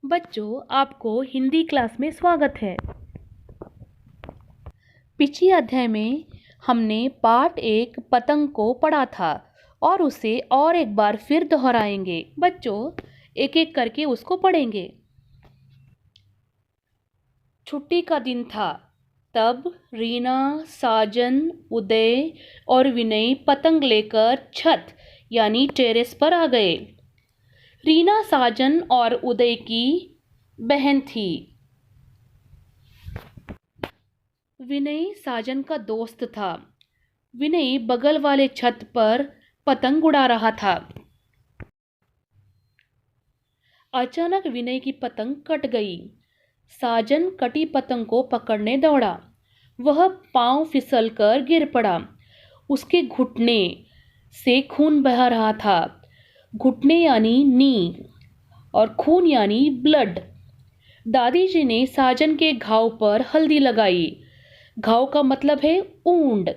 बच्चों, आपको हिंदी क्लास में स्वागत है। पिछले अध्याय में हमने पार्ट 1 पतंग को पढ़ा था और उसे और एक बार फिर दोहराएंगे। बच्चों, एक एक करके उसको पढ़ेंगे। छुट्टी का दिन था। तब रीना, साजन, उदय और विनय पतंग लेकर छत यानी टेरेस पर आ गए। रीना साजन और उदय की बहन थी। विनय साजन का दोस्त था। विनय बगल वाले छत पर पतंग उड़ा रहा था। अचानक विनय की पतंग कट गई। साजन कटी पतंग को पकड़ने दौड़ा। वह पांव फिसलकर गिर पड़ा। उसके घुटने से खून बह रहा था। घुटने यानी नी और खून यानी ब्लड। दादी जी ने साजन के घाव पर हल्दी लगाई। घाव का मतलब है ऊंड।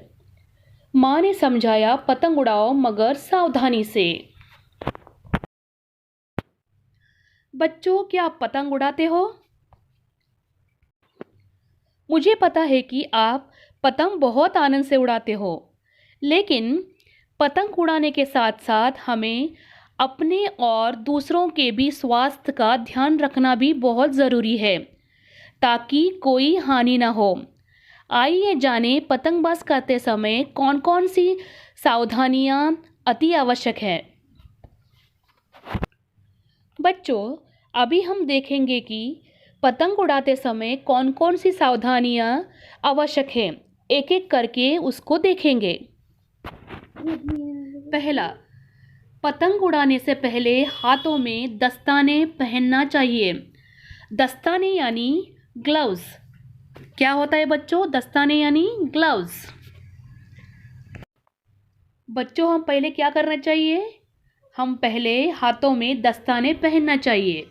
माँ ने समझाया, पतंग उड़ाओ मगर सावधानी से। बच्चों, क्या आप पतंग उड़ाते हो? मुझे पता है कि आप पतंग बहुत आनंद से उड़ाते हो, लेकिन पतंग उड़ाने के साथ साथ हमें अपने और दूसरों के भी स्वास्थ्य का ध्यान रखना भी बहुत ज़रूरी है, ताकि कोई हानि ना हो। आइए जाने पतंगबाज करते समय कौन कौन सी सावधानियां अति आवश्यक है। बच्चों, अभी हम देखेंगे कि पतंग उड़ाते समय कौन कौन सी सावधानियां आवश्यक है। एक एक करके उसको देखेंगे। पहला, पतंग उड़ाने से पहले हाथों में दस्ताने पहनना चाहिए। दस्ताने यानी ग्लव्स। क्या होता है बच्चों? दस्ताने यानी ग्लव्स। बच्चों, हम पहले क्या करना चाहिए? हम पहले हाथों में दस्ताने पहनना चाहिए।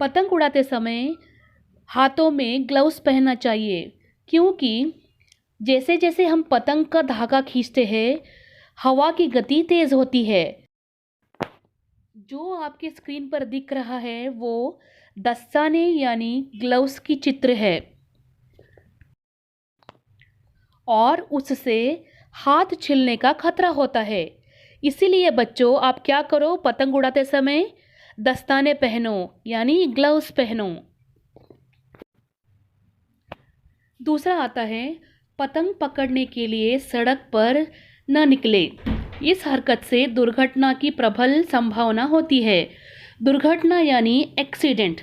पतंग उड़ाते समय हाथों में ग्लव्स पहनना चाहिए, क्योंकि जैसे जैसे हम पतंग का धागा खींचते हैं, हवा की गति तेज होती है। जो आपके स्क्रीन पर दिख रहा है वो दस्ताने यानी ग्लव्स की चित्र है, और उससे हाथ छिलने का खतरा होता है। इसीलिए बच्चों, आप क्या करो, पतंग उड़ाते समय दस्ताने पहनो यानी ग्लव्स पहनो। दूसरा आता है, पतंग पकड़ने के लिए सड़क पर न निकले। इस हरकत से दुर्घटना की प्रबल संभावना होती है। दुर्घटना यानी एक्सीडेंट।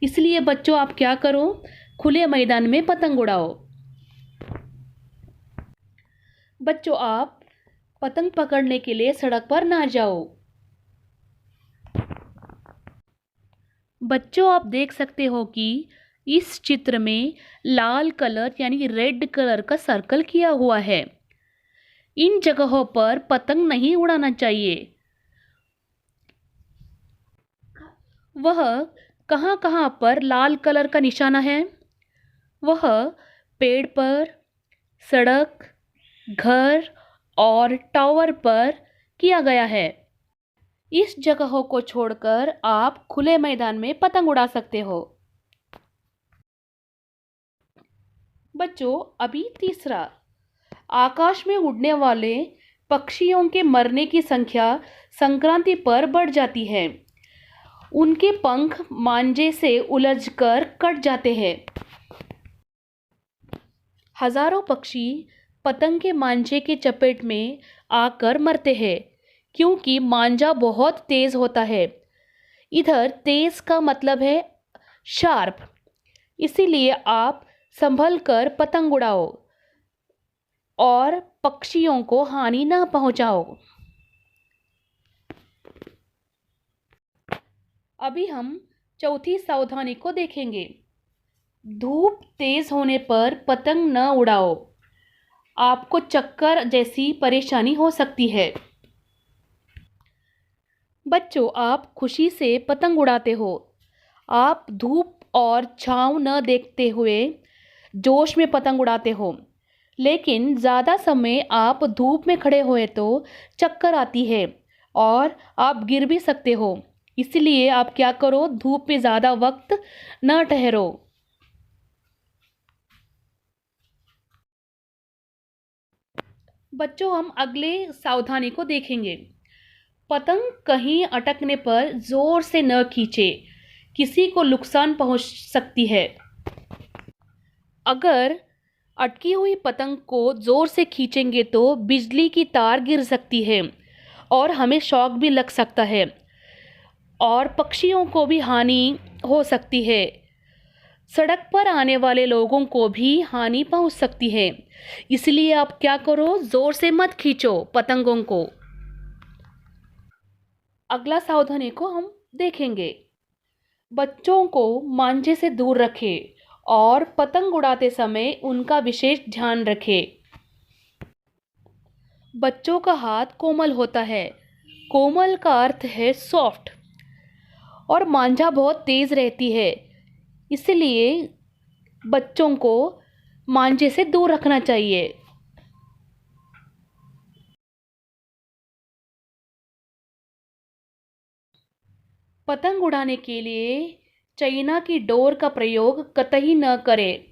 इसलिए बच्चों, आप क्या करो, खुले मैदान में पतंग उड़ाओ। बच्चों, आप पतंग पकड़ने के लिए सड़क पर ना जाओ। बच्चों, आप देख सकते हो कि इस चित्र में लाल कलर यानी रेड कलर का सर्कल किया हुआ है। इन जगहों पर पतंग नहीं उड़ाना चाहिए। वह कहाँ कहाँ पर लाल कलर का निशाना है? वह पेड़ पर, सड़क, घर और टावर पर किया गया है। इस जगहों को छोड़कर आप खुले मैदान में पतंग उड़ा सकते हो। बच्चों, अभी तीसरा, आकाश में उड़ने वाले पक्षियों के मरने की संख्या संक्रांति पर बढ़ जाती है। उनके पंख मांझे से उलझकर कट जाते हैं। हजारों पक्षी पतंग के मांझे के चपेट में आकर मरते हैं, क्योंकि मांझा बहुत तेज होता है। इधर तेज का मतलब है शार्प। इसीलिए आप संभल कर पतंग उड़ाओ और पक्षियों को हानि न पहुंचाओ। अभी हम चौथी सावधानी को देखेंगे। धूप तेज होने पर पतंग न उड़ाओ। आपको चक्कर जैसी परेशानी हो सकती है। बच्चों, आप खुशी से पतंग उड़ाते हो। आप धूप और छांव न देखते हुए जोश में पतंग उड़ाते हो, लेकिन ज़्यादा समय आप धूप में खड़े हुए तो चक्कर आती है और आप गिर भी सकते हो। इसलिए आप क्या करो, धूप में ज़्यादा वक्त न ठहरो। बच्चों, हम अगले सावधानी को देखेंगे। पतंग कहीं अटकने पर जोर से न खींचे, किसी को नुकसान पहुंच सकती है। अगर अटकी हुई पतंग को जोर से खींचेंगे तो बिजली की तार गिर सकती है और हमें शॉक भी लग सकता है और पक्षियों को भी हानि हो सकती है। सड़क पर आने वाले लोगों को भी हानि पहुंच सकती है। इसलिए आप क्या करो, जोर से मत खींचो पतंगों को। अगला सावधानी को हम देखेंगे। बच्चों को मांझे से दूर रखें और पतंग उड़ाते समय उनका विशेष ध्यान रखें। बच्चों का हाथ कोमल होता है। कोमल का अर्थ है सॉफ्ट, और मांझा बहुत तेज रहती है। इसलिए बच्चों को मांझे से दूर रखना चाहिए। पतंग उड़ाने के लिए चाइना की डोर का प्रयोग कतई न करें।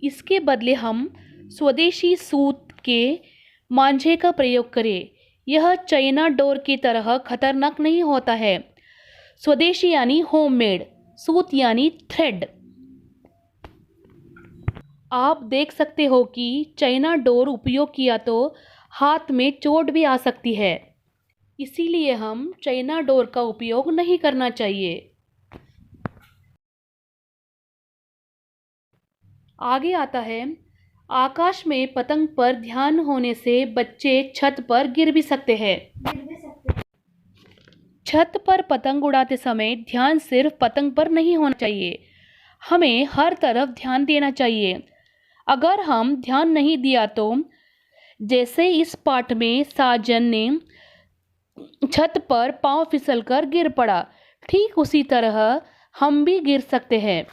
इसके बदले हम स्वदेशी सूत के मांझे का प्रयोग करें। यह चाइना डोर की तरह खतरनाक नहीं होता है। स्वदेशी यानी होममेड, सूत यानी थ्रेड। आप देख सकते हो कि चाइना डोर उपयोग किया तो हाथ में चोट भी आ सकती है। इसीलिए हम चाइना डोर का उपयोग नहीं करना चाहिए। आगे आता है, आकाश में पतंग पर ध्यान होने से बच्चे छत पर गिर भी सकते हैं। छत पर पतंग उड़ाते समय ध्यान सिर्फ पतंग पर नहीं होना चाहिए, हमें हर तरफ ध्यान देना चाहिए। अगर हम ध्यान नहीं दिया तो, जैसे इस पाठ में साजन ने छत पर पांव फिसलकर गिर पड़ा, ठीक उसी तरह हम भी गिर सकते हैं।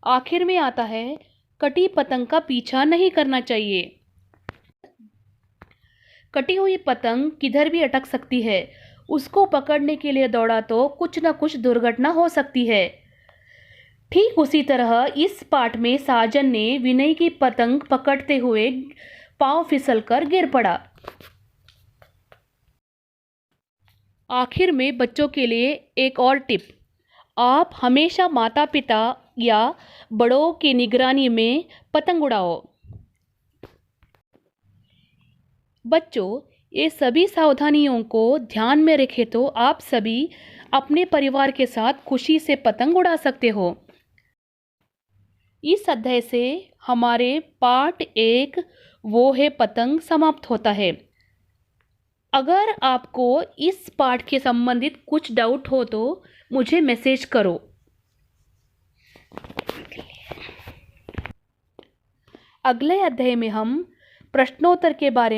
आखिर में आता है, कटी पतंग का पीछा नहीं करना चाहिए। कटी हुई पतंग किधर भी अटक सकती है। उसको पकड़ने के लिए दौड़ा तो कुछ न कुछ दुर्घटना हो सकती है। ठीक उसी तरह इस पाठ में साजन ने विनय की पतंग पकड़ते हुए पांव फिसलकर गिर पड़ा। आखिर में बच्चों के लिए एक और टिप। आप हमेशा माता पिता या बड़ों की निगरानी में पतंग उड़ाओ। बच्चों, ये सभी सावधानियों को ध्यान में रखें तो आप सभी अपने परिवार के साथ खुशी से पतंग उड़ा सकते हो। इस अध्याय से हमारे पाठ 1 वो है पतंग समाप्त होता है। अगर आपको इस पाठ के संबंधित कुछ डाउट हो तो मुझे मैसेज करो। अगले अध्याय में हम प्रश्नोत्तर के बारे